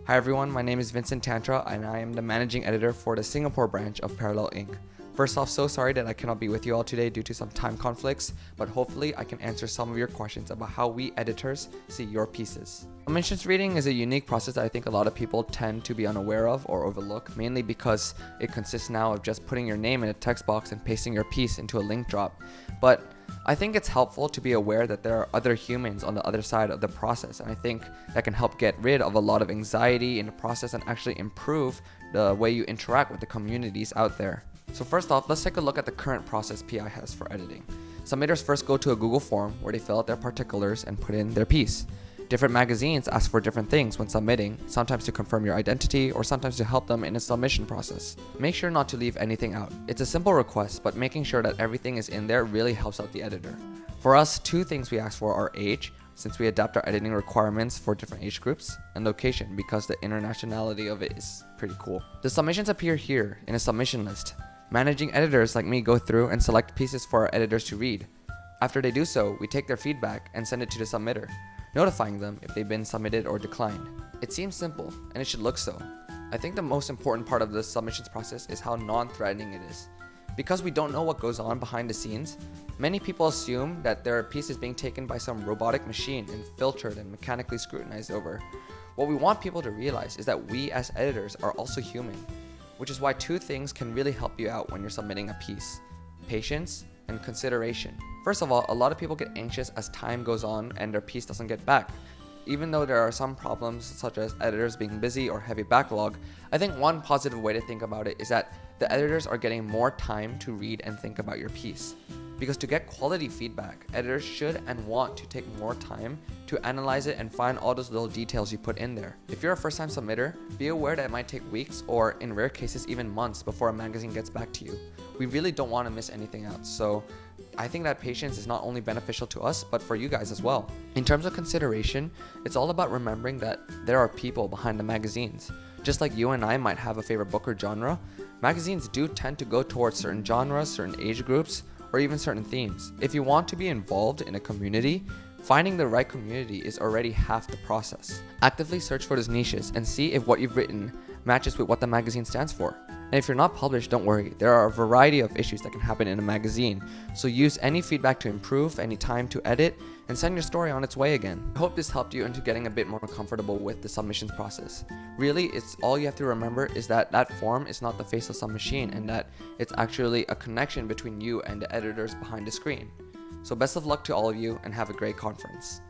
Hi everyone, my name is Vincent Tantra and I am the managing editor for the Singapore branch of Parallel Inc. First off, so sorry that I cannot be with you all today due to some time conflicts, but hopefully I can answer some of your questions about how we editors see your pieces. Submissions reading is a unique process that I think a lot of people tend to be unaware of or overlook, mainly because it consists now of just putting your name in a text box and pasting your piece into a link drop. But I think it's helpful to be aware that there are other humans on the other side of the process, and I think that can help get rid of a lot of anxiety in the process and actually improve the way you interact with the communities out there. So first off, let's take a look at the current process PI has for editing. Submitters first go to a Google form where they fill out their particulars and put in their piece. Different magazines ask for different things when submitting, sometimes to confirm your identity or sometimes to help them in a submission process. Make sure not to leave anything out. It's a simple request, but making sure that everything is in there really helps out the editor. For us, two things we ask for are age, since we adapt our editing requirements for different age groups, and location because the internationality of it is pretty cool. The submissions appear here in a submission list. Managing editors like me go through and select pieces for our editors to read. After they do so, we take their feedback and send it to the submitter, notifying them if they've been submitted or declined. It seems simple, and it should look so. I think the most important part of the submissions process is how non-threatening it is. Because we don't know what goes on behind the scenes, many people assume that their piece is being taken by some robotic machine and filtered and mechanically scrutinized over. What we want people to realize is that we as editors are also human, which is why two things can really help you out when you're submitting a piece: patience and consideration. First of all, a lot of people get anxious as time goes on and their piece doesn't get back. Even though there are some problems such as editors being busy or heavy backlog, I think one positive way to think about it is that the editors are getting more time to read and think about your piece. Because to get quality feedback, editors should and want to take more time to analyze it and find all those little details you put in there. If you're a first-time submitter, be aware that it might take weeks or in rare cases even months before a magazine gets back to you. We really don't want to miss anything out, so I think that patience is not only beneficial to us, but for you guys as well. In terms of consideration, it's all about remembering that there are people behind the magazines. Just like you and I might have a favorite book or genre, magazines do tend to go towards certain genres, certain age groups, or even certain themes. If you want to be involved in a community, finding the right community is already half the process. Actively search for those niches and see if what you've written matches with what the magazine stands for. And if you're not published, don't worry, there are a variety of issues that can happen in a magazine, so use any feedback to improve, any time to edit, and send your story on its way again. I hope this helped you into getting a bit more comfortable with the submissions process. Really, it's all you have to remember is that that form is not the face of some machine, and that it's actually a connection between you and the editors behind the screen. So best of luck to all of you and have a great conference.